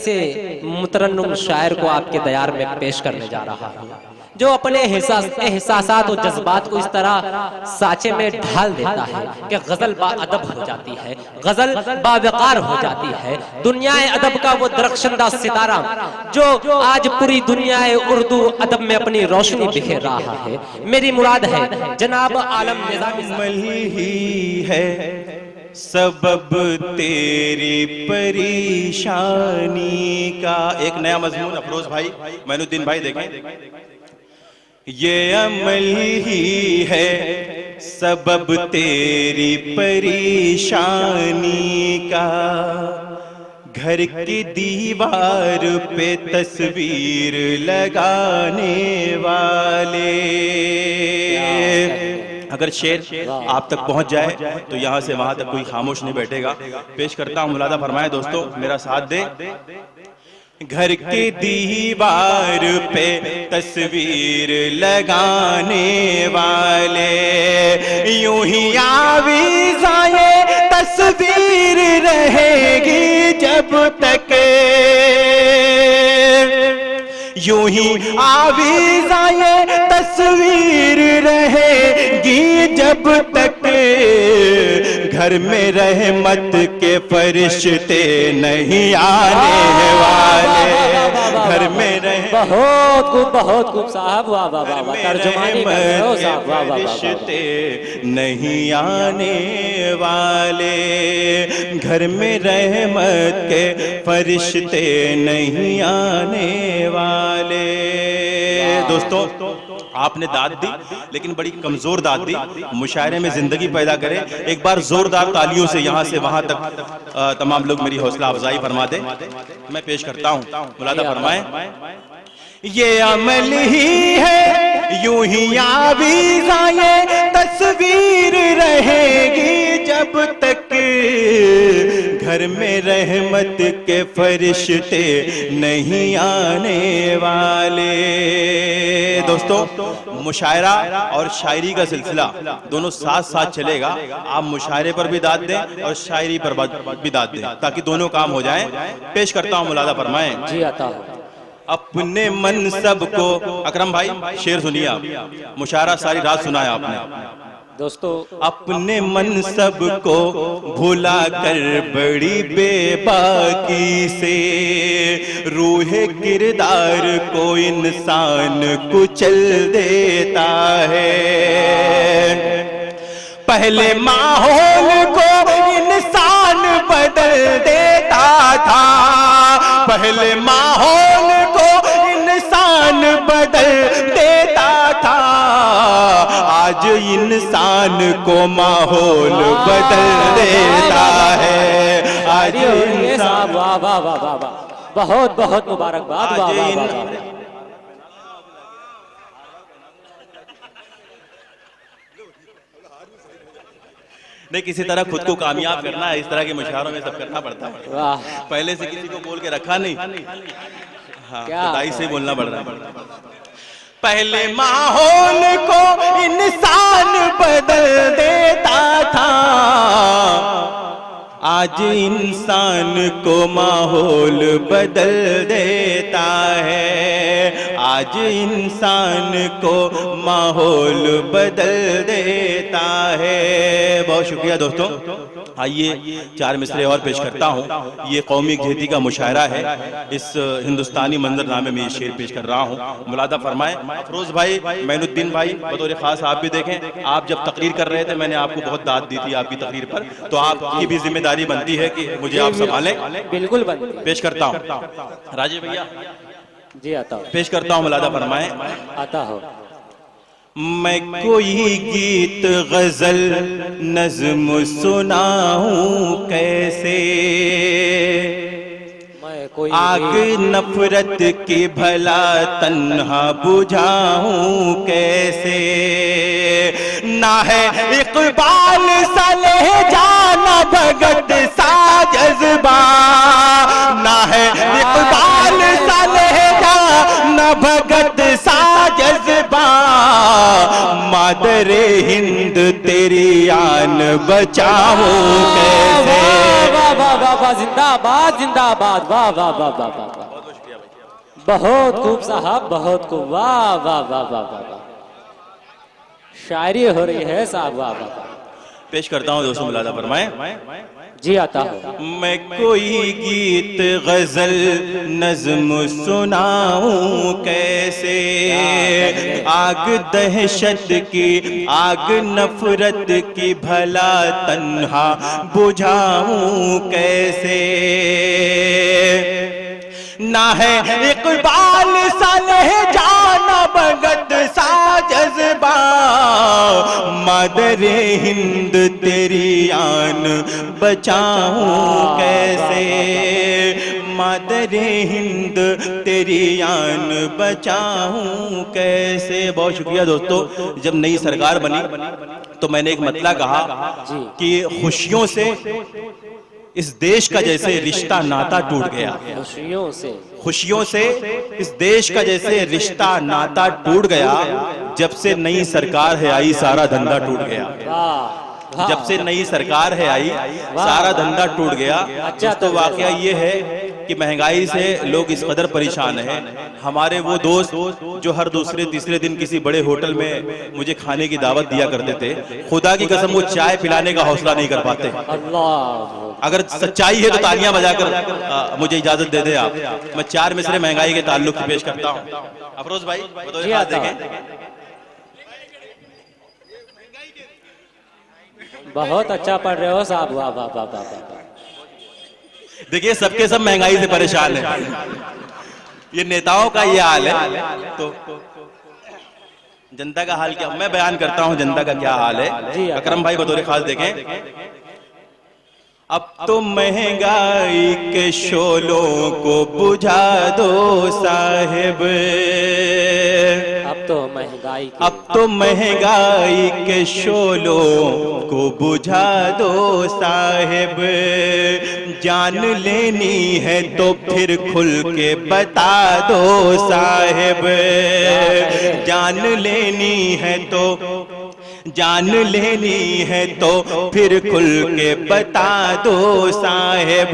ऐसे मुतरन्नुम शायर को आपके दयार में पेश करने जा रहा हूँ जो अपने एहसासात और जज्बात को इस तरह साचे में ढाल देता है कि गजल बाअदब हो जाती है, गजल बावकार हो जाती है। दुनिया अदब का वो दरख्शंदा सितारा जो आज पूरी दुनिया उर्दू अदब में अपनी रोशनी बिखेर रहा है। मेरी मुराद है जनाब आलम निज़ामी ही है सबब तेरी परेशानी का। एक नया मजमून अफरोज भाई, मैनुद्दीन भाई देखें। ये अमल ही है सबब तेरी परेशानी का, घर की दीवार पे तस्वीर लगाने वाले। अगर शेर आप तक पहुंच जाए तो यहां से वहां तक कोई खामोश नहीं बैठेगा। पेश करता हूं, मुलादा फरमाए दोस्तों, मेरा साथ दे। घर की दीवार पे तस्वीर लगाने वाले, यूं ही आवीज़ाए तस्वीर रहेगी जब तक, यूं ही आवीज़ाए तस्वीर रहेगी जब तक, घर में रहमत के फरिश्ते नहीं आने वाले। घर में बहुत खूब साहब, वाह वाह वाह, तर्जुमानी कर रहे हो साहब, वाह वाह। फरिश्ते नहीं आने वाले, घर में रहमत के फरिश्ते नहीं आने वाले। दोस्तों आपने दाद दी लेकिन बड़ी कमजोर दाद दी। मुशायरे में जिंदगी पैदा करे। एक बार जोरदार तालियों से यहां से वहां तक तमाम लोग मेरी हौसला अफजाई फरमा दे। मैं पेश करता हूं, मुलादा फरमाएं। ये अमल ही है यूं ही आवीज़ाए तस्वीर रहेगी जब तक, घर में रहमत के फरिश्ते नहीं आने वाले। दोस्तों मुशायरा और शायरी का सिलसिला दोनों साथ साथ चलेगा। आप मुशायरे पर भी दाद दें और शायरी पर भी दाद दें ताकि दोनों काम हो जाएं। पेश करता हूं, मुलादा फरमाएं। जी आता हूं। अपने मनसब को, अकरम भाई शेर सुनिए आप, मुशायरा सारी रात सुनाया आपने दोस्तों। अपने मनसब को भुला कर बड़ी बेबाकी से, रूहे किरदार को इंसान कुचल देता है। पहले माहौल को इंसान बदल देता था, पहले माहौल को इंसान बदल देता था, आज इंसान को माहौल बदल देता है। आज इंसान, वाह वाह वाह वाह, बहुत बहुत मुबारकबाद, वाह वाह वाह। नहीं, किसी तरह खुद को कामयाब करना है, इस तरह के मुशायरों में सब करना पड़ता है। पहले से किसी को बोल के रखा नहीं, हाँ खुदाई से बोलना पड़ रहा है। पहले माहौल को इंसान बदल देता था, आज इंसान को माहौल बदल देता है। आज इंसान को माहौल बदल देता है। बहुत शुक्रिया दोस्तों। आइए चार मिसरे और पेश करता हूँ। ये कौमी घेती का मुशायरा है। इस हिंदुस्तानी मंजरनामे में ये शेर पेश कर रहा हूँ। मुलादा फरमाएं। अफरोज भाई, मैनुद्दीन भाई, बतौर खास आप भी देखें। आप जब तकरीर कर रहे थे मैंने आपको बहुत दाद दी थी आपकी तकरीर पर, तो आपकी भी जिम्मेदारी बनती है कि मुझे आप संभालें। बिल्कुल बनती। पेश करता हूँ राजीव भैया। जी आता हूँ। पेश करता हूँ, मुलादा फरमाएं। आता हो। मैं कोई गीत गजल नज्म सुनाऊं कैसे, आग नफरत की भला तन्हा बुझाऊं कैसे। ना है इकबाल सा लहजाना भगत सा जज्बा, ना है इकबाल सा लहजाना भगत सा जज्बा, मादरे हिंद तेरी आन बचाऊं कैसे। वाह वाह वाह वाह, जिंदाबाद जिंदाबाद, वाह वाह वाह वाह वाह वाह, बहुत खूब साहब, बहुत खूब, वाह वाह वाह वाह वाह वाह, शायरी हो रही है साहब, वाह वाह वाह। पेश करता हूँ दोस्तों, मुलादा फरमाएं। जी आता हो। मैं कोई गीत गजल नज्म सुनाऊं कैसे, आग दहशत की आग नफरत की भला तन्हा बुझाऊं कैसे। ना है इकबाल सा लहजाना भगत सा जज्बा, मादरे हिंद तेरी आन बचाऊं कैसे, मादरे हिंद तेरी आन बचाऊं कैसे। बहुत शुक्रिया दोस्तों। जब नई सरकार बनी तो मैंने एक मतला कहा कि खुशियों से इस देश का जैसे रिश्ता नाता टूट गया, खुशियों से इस देश का जैसे रिश्ता नाता टूट गया, जब से नई सरकार है आई सारा धंधा टूट गया, जब से नई सरकार है आई सारा धंधा टूट गया। अच्छा तो वाकया ये है कि महंगाई से लोग इस कदर परेशान हैं। हमारे वो दोस्त जो हर दूसरे तीसरे दिन किसी बड़े होटल में मुझे खाने की दावत दिया करते थे, खुदा की कसम वो चाय पिलाने का हौसला नहीं कर पाते। अगर सच्चाई है तो तालियां बजाकर मुझे इजाजत दे दे आप। मैं 4 मिसरे महंगाई के ताल्लुक से पेश करता हूँ। अफरोज भाई देखें। बहुत अच्छा पढ़ रहे हो साहब, वाह वाह वाह वाह वाह। देखिए सबके सब महंगाई से परेशान हैं। ये नेताओं का ये हाल है, तो जनता का हाल क्या, मैं बयान करता हूं जनता का क्या हाल है। अकरम भाई बतौर खास देखें। अब तो महंगाई के शोलों को बुझा दो साहिब, अब तो महंगाई के शोलों को बुझा दो साहिब। जान लेनी है तो फिर खुल के बता दो साहिब, जान लेनी है तो जान लेनी है तो फिर खुल के बता दो साहिब,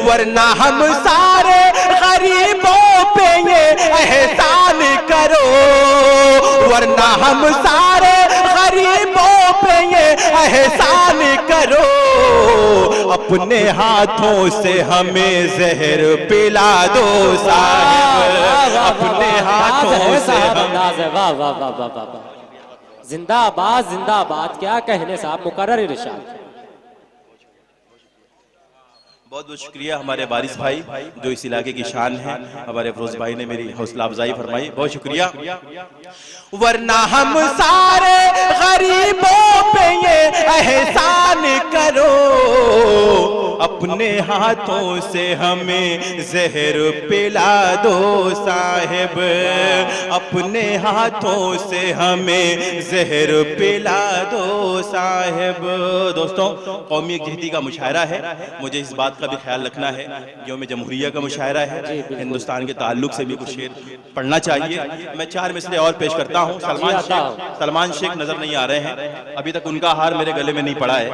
वरना हम सारे गरीबों पे ये एहसान करो, वरना हम सारे गरीबों पे ये एहसान करो, अपने हाथों से हमें जहर पिला दो साहिब, अपने हाथों से। वाह वाह वाह वाह वाह, जिंदाबाद जिंदाबाद, क्या कहने साहब, मुकर्रर इरशाद। बहुत बहुत शुक्रिया हमारे बारिश भाई जो इस इलाके की शान है। हमारे अफरोज भाई ने मेरी हौसला अफजाई फरमाई, बहुत शुक्रिया। वरना हम सारे गरीबों पे ये एहसान करो, अपने हाथों से हमें जहर पिला दो साहिब, अपने हाथों से हमें जहर पिला दो साहिब। दोस्तों कौमी यकजहती का मुशायरा है, मुझे इस बात का भी ख्याल रखना है, यौम जमहूरिया का मुशायरा है, हिंदुस्तान के ताल्लुक से भी कुछ शेर पढ़ना चाहिए। मैं 4 मिसरे और पेश करता हूँ। सलमान शेख नजर नहीं आ रहे हैं, अभी तक उनका हार मेरे गले में नहीं पड़ा है।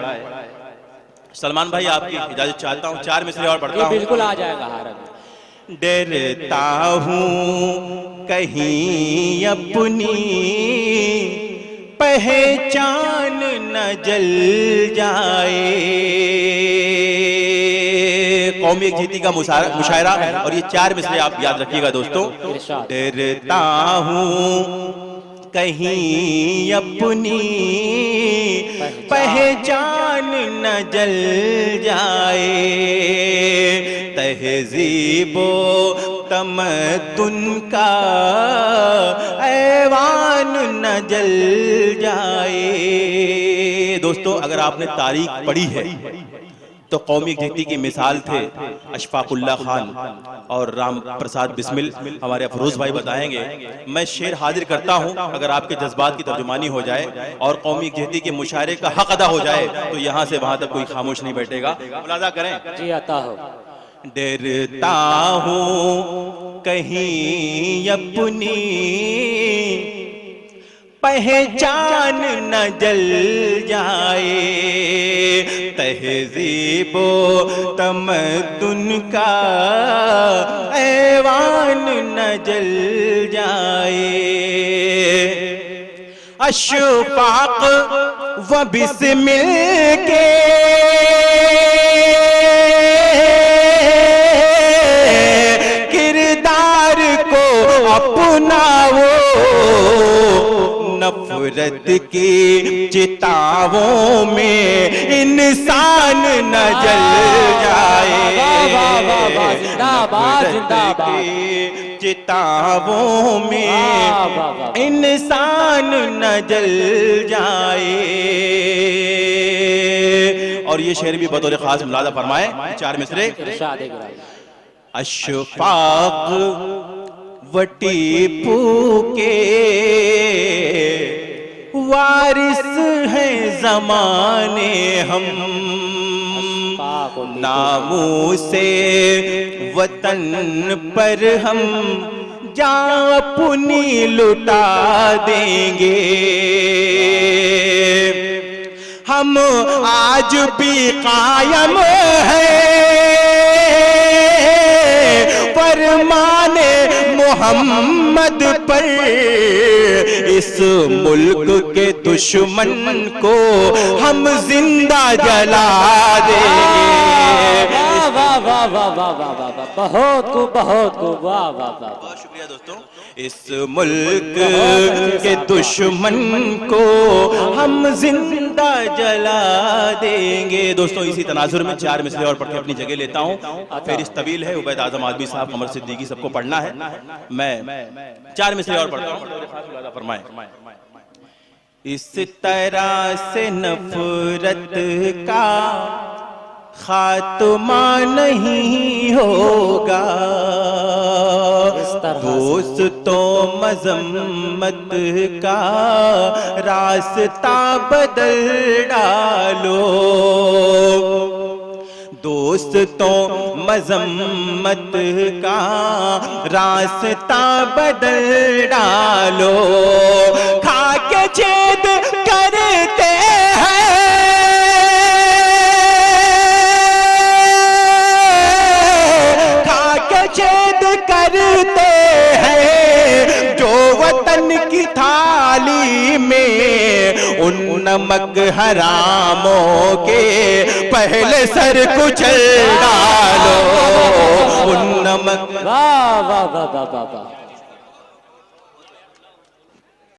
सलमान भाई आपकी इजाजत चाहता हूँ, 4 मिसरे और पढ़ता हूँ। बिल्कुल आ जाएगा हार। डरता हूँ कहीं अपनी पहचान न जल जाए, कौमी यकजहती का मुशायरा, और ये 4 मिसरे आप याद रखिएगा दोस्तों। डरता हूँ कहीं अपनी पहचान न जल जाए, तहजीबो तमद्दुन का ऐवान न जल जाए। दोस्तों अगर आपने तारीख पढ़ी है तो कौमी यकजहती की मिसाल थे अशफाकुल्लाह खान और राम प्रसाद बिस्मिल, हमारे अफरोज भाई बताएंगे। मैं शेर हाजिर करता हूं, अगर आपके जज्बात की तर्जुमानी हो जाए और कौमी यकजहती के मुशायरे का हक अदा हो जाए तो यहां से वहां तक कोई खामोश नहीं बैठेगा। मुलाजा करें। जी आता हो। डरता हूं कहीं अपनी पहचान न जल जाए, तहजीबो तमद्दुन का ऐवान न जल जाए। अशफाक व बिस्मिल के किरदार को अपनाओ, नफरत की चिताओं में इंसान न जल जाए। नफरत की चिताओं में इंसान न जल जाए। और ये शेर भी बतौर खास मुलादा फरमाए, 4 मिसरे। अशफाक व टीपू के वारिस हैं ज़माने हम, नामों से वतन पर हम जान अपनी लुटा देंगे। हम आज भी कायम हैं फरमाने मोहम्मद पर, इस मुल्क के दुश्मन को हम जिंदा जला देंगे। वाह वाह वाह वाह वाह वाह वाह, बहुत खूब, बहुत खूब, वाह वाह वाह। बहुत शुक्रिया दोस्तों। इस मुल्क के दुश्मन को हम जिंदा जला देंगे। दोस्तों इसी तनाजुर में 4 मिसरे और पढ़ के अपनी जगह लेता हूँ। फिर इस तवील है उबैद आजम आदमी साहब, कमर सिद्दीकी सबको पढ़ना है। मैं 4 मिसरे और पढ़ता हूँ, फरमाएं। इस तरह से नफरत का खात्मा नहीं होगा, दोस्तों मजम्मत का रास्ता बदल डालो। दोस्तों मजम्मत का रास्ता बदल डालो। खा के छेद करते हैं, खा के छेद करते हैं जो वतन की थाली में, उन नमक हरामों के पहले सर कुचल डालो। उन नमक, वाह वाह वाह वाह वाह।